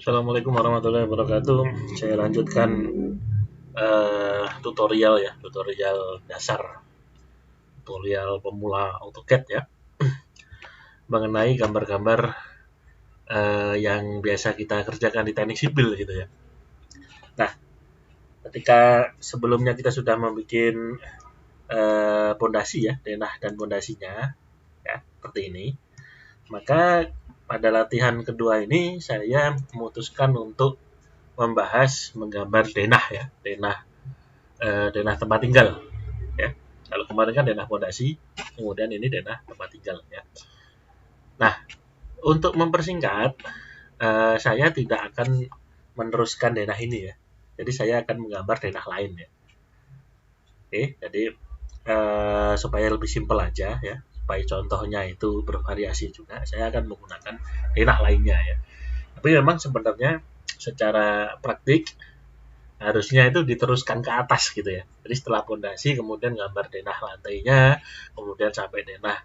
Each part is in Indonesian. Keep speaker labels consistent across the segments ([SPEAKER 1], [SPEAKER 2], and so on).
[SPEAKER 1] Assalamualaikum warahmatullahi wabarakatuh. Saya lanjutkan tutorial dasar, tutorial pemula AutoCAD ya, mengenai gambar-gambar yang biasa kita kerjakan di teknik sipil gitu ya. Nah, ketika sebelumnya kita sudah membuat pondasi ya, denah dan pondasinya ya, seperti ini. Maka pada latihan kedua ini saya memutuskan untuk menggambar denah ya, denah tempat tinggal ya. Kalau kemarin kan denah pondasi, kemudian ini denah tempat tinggal ya. Nah, untuk mempersingkat, saya tidak akan meneruskan denah ini ya. Jadi saya akan menggambar denah lain ya. Oke, jadi supaya lebih simpel aja ya, supaya contohnya itu bervariasi juga, saya akan menggunakan denah lainnya ya. Tapi memang sebenarnya secara praktik harusnya itu diteruskan ke atas gitu ya. Jadi setelah pondasi kemudian gambar denah lantainya, kemudian sampai denah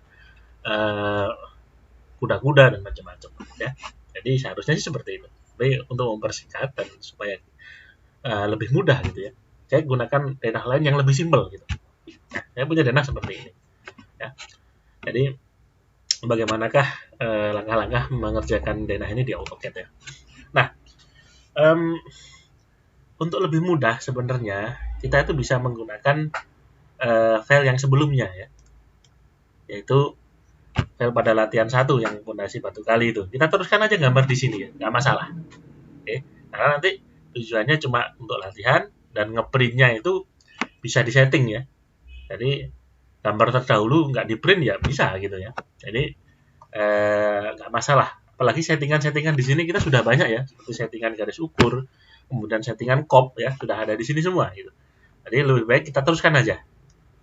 [SPEAKER 1] kuda-kuda dan macam-macam ya. Jadi seharusnya sih seperti itu. Tapi untuk mempersingkat dan supaya lebih mudah gitu ya, saya gunakan denah lain yang lebih simpel gitu. Nah, saya punya denah seperti ini ya. Jadi bagaimanakah langkah-langkah mengerjakan denah ini di AutoCAD ya. Nah, untuk lebih mudah sebenarnya kita itu bisa menggunakan file yang sebelumnya ya, yaitu file pada latihan 1 yang pondasi batu kali itu. Kita teruskan aja gambar di sini ya, nggak masalah. Oke, karena nanti tujuannya cuma untuk latihan dan ngeprintnya itu bisa disetting ya. Jadi gambar terdahulu nggak di print ya bisa gitu ya. Jadi nggak masalah. Apalagi settingan-settingan di sini kita sudah banyak ya, seperti settingan garis ukur, kemudian settingan kop ya sudah ada di sini semua gitu. Jadi lebih baik kita teruskan aja.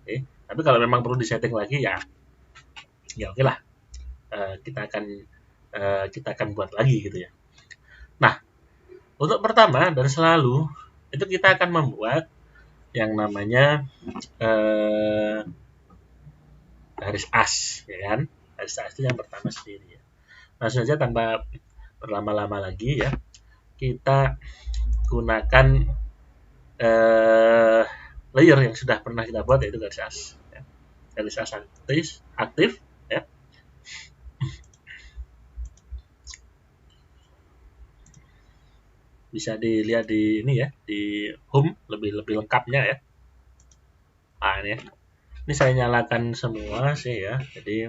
[SPEAKER 1] Oke. Tapi kalau memang perlu disetting lagi ya oke lah. Kita akan buat lagi gitu ya. Nah, untuk pertama dan selalu itu kita akan membuat yang namanya garis as ya kan. Garis as itu yang pertama sendiri ya. Langsung saja tanpa berlama-lama lagi ya, kita gunakan layer yang sudah pernah kita buat, yaitu garis as ya. Garis as aktif ya. Bisa dilihat di ini ya, di home lebih lengkapnya ya. Nah, ini ya. Ini saya nyalakan semua sih ya. Jadi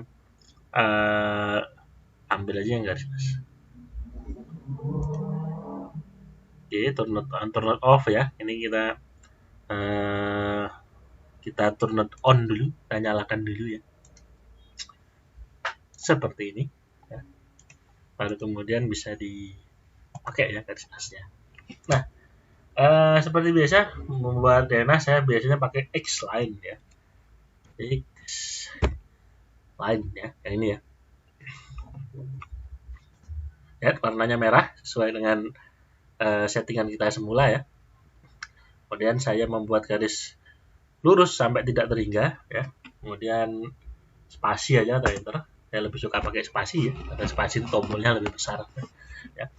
[SPEAKER 1] ambil aja yang garis as. Oke, turn it off ya. Ini kita turn it on dulu, kita nyalakan dulu ya. Seperti ini ya. Baru kemudian bisa dipakai ya garis asnya. Nah, seperti biasa membuat denah saya biasanya pakai X line ya. X line ya, yang ini ya. Ya, warnanya merah sesuai dengan settingan kita semula ya. Kemudian saya membuat garis lurus sampai tidak terhingga ya. Kemudian spasi aja atau enter. Saya lebih suka pakai spasi ya, karena spasi tombolnya lebih besar ya.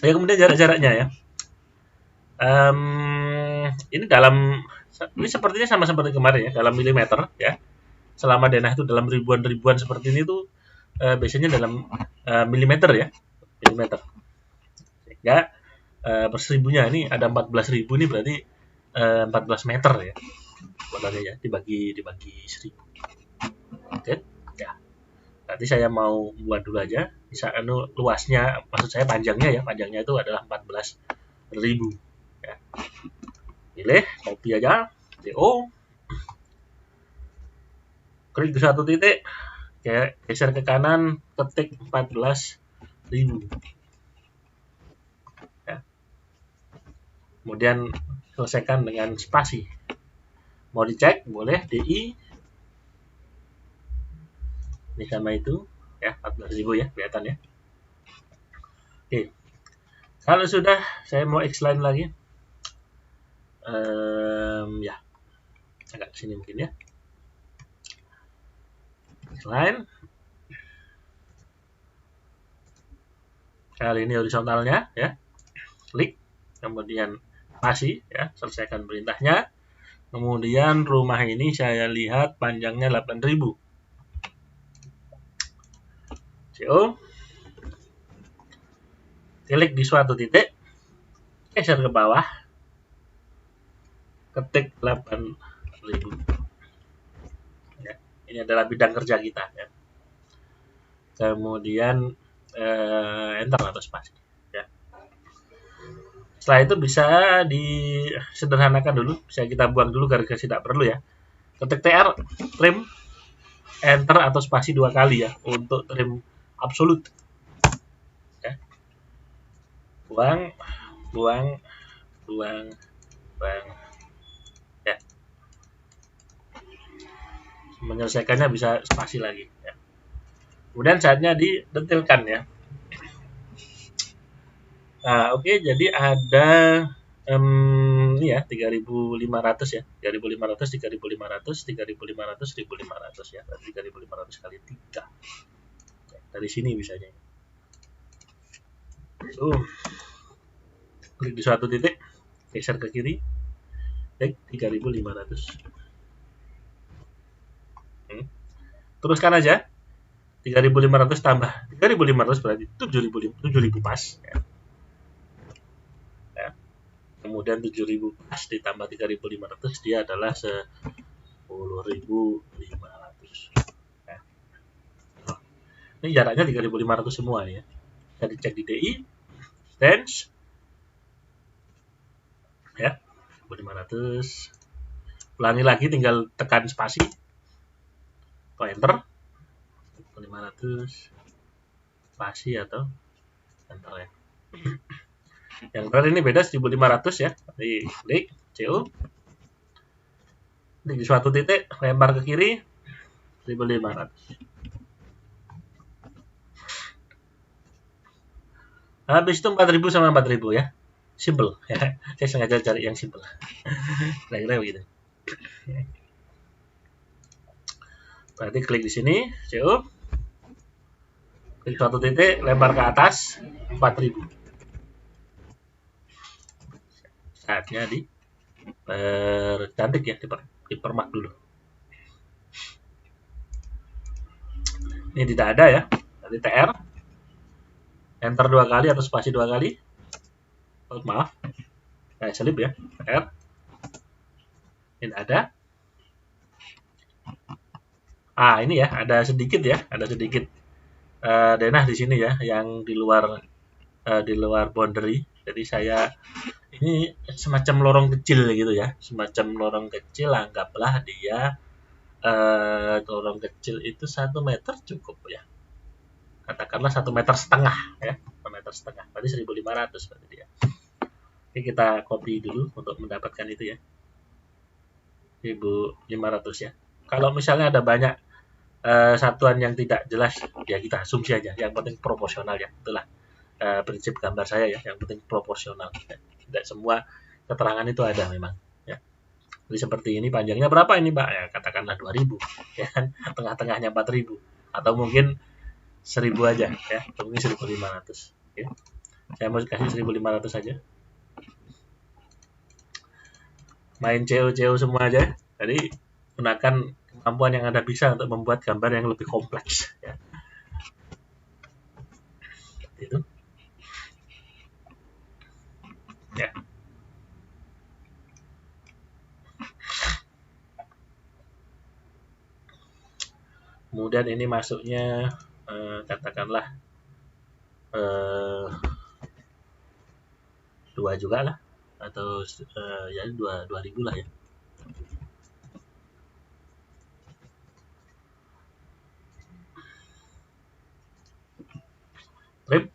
[SPEAKER 1] Ya, kemudian jarak-jaraknya ya. Ini sepertinya sama seperti kemarin ya, dalam milimeter ya. Selama denah itu dalam ribuan seperti ini tuh biasanya dalam milimeter ya, milimeter. Sehingga per seribunya ini ada 14.000 ini berarti 14 meter ya. Ya, dibagi 1000. Oke. Ya. Nanti saya mau buat dulu aja. Bisa luasnya, maksud saya panjangnya ya. Panjangnya itu adalah 14.000 ya. Pilih, copy aja. CO. Klik ke satu titik, geser ke kanan, ketik 14.000 ya. Kemudian selesaikan dengan spasi. Mau dicek boleh DI ini sama itu ya, 14.000 ya, kelihatan ya. Oke, kalau sudah saya mau X-line lagi ya, agak sini mungkin ya. X-line Kali ini horizontalnya ya, klik, kemudian spasi ya, selesaikan perintahnya. Kemudian rumah ini saya lihat panjangnya 8.000. CO, klik di suatu titik, geser ke bawah, ketik 8.000 ya. Ini adalah bidang kerja kita ya. Kemudian enter atau spasi ya. Setelah itu bisa disederhanakan dulu, bisa kita buang dulu garis tidak perlu ya. Ketik TR, trim, enter atau spasi 2 kali ya untuk trim absolut ya. Buang ya. Menyelesaikannya bisa spasi lagi ya. Kemudian saatnya didetilkan ya. Nah, oke, jadi ada ini ya 3.500 ya, 3.500, 3.500, 3.500, 1.500 ya, 3.500 kali 3 ya, dari sini misalnya. Klik di suatu titik, geser ke kiri, klik 3.500. Teruskan aja, 3.500 tambah 3.500 berarti 7.000 pas ya. Kemudian 7.000 pas ditambah 3.500 dia adalah 10.500 ya. Ini jaraknya 3.500 semua ya. Bisa dicek di DI stance ya, 1.500. Ulangi lagi, tinggal tekan spasi atau enter, 1.500 spasi atau enter ya. Yang terakhir ini beda 1.500 ya. Jadi klik CO, klik di suatu titik, lempar ke kiri, 1.500. Habis itu 4.000 sama 4.000 ya. Simple ya. Saya sengaja cari yang simple. Kira-kira begitu. Berarti klik di sini, CO, klik suatu titik, lempar ke atas, 4.000. Saatnya cantik ya, dipermak dulu. Ini tidak ada ya. Nanti TR, enter 2 kali atau spasi 2 kali. Oh, maaf, selip ya. TR, ini ada. Ini ya, ada sedikit ya, ada sedikit denah di sini ya, yang di luar boundary. Jadi saya ini semacam lorong kecil gitu ya, semacam lorong kecil. Anggaplah dia lorong kecil itu 1 meter cukup ya, katakanlah 1,5 meter ya, 1,5 meter, berarti 1.500 berarti dia. Oke, kita copy dulu untuk mendapatkan itu ya, 1.500 ya. Kalau misalnya ada banyak satuan yang tidak jelas ya, kita asumsi aja, yang penting proporsional ya. Itulah prinsip gambar saya ya, yang penting proporsional ya. Tidak semua keterangan itu ada memang ya. Jadi seperti ini, panjangnya berapa ini Pak ya, katakanlah 2.000 ya kan, tengah-tengahnya 4.000 atau mungkin 1.000 aja ya, atau mungkin 1.500 ya. Saya mau kasih 1.500 saja, main CO semua aja. Jadi gunakan kemampuan yang Anda bisa untuk membuat gambar yang lebih kompleks ya. Itu ya. Kemudian ini masuknya katakanlah 2 juga lah, atau ya 2.000 lah ya. Trim,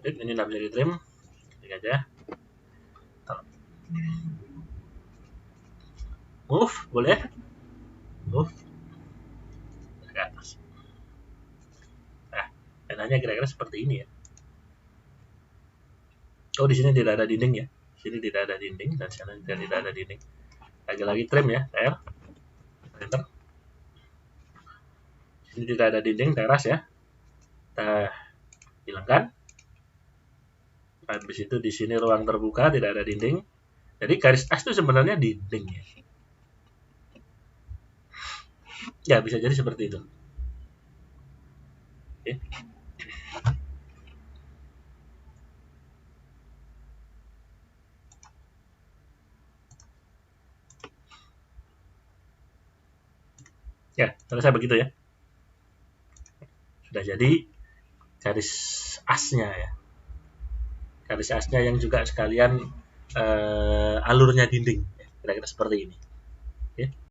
[SPEAKER 1] ini tidak bisa di trim, klik aja. Move, boleh move ke atas. Nah, enaknya kira-kira seperti ini ya. Oh, di sini tidak ada dinding ya, sini tidak ada dinding, dan sana juga tidak ada dinding. lagi trim ya, TR. Enter. Ini tidak ada dinding, teras ya. Kita hilangkan. Habis itu di sini ruang terbuka, tidak ada dinding. Jadi garis as itu sebenarnya dinding ya. Ya, bisa jadi seperti itu. Oke. Ya, selesai begitu ya. Sudah jadi garis asnya ya. Garis asnya yang juga sekalian alurnya dinding. Kira-kira seperti ini. Oke.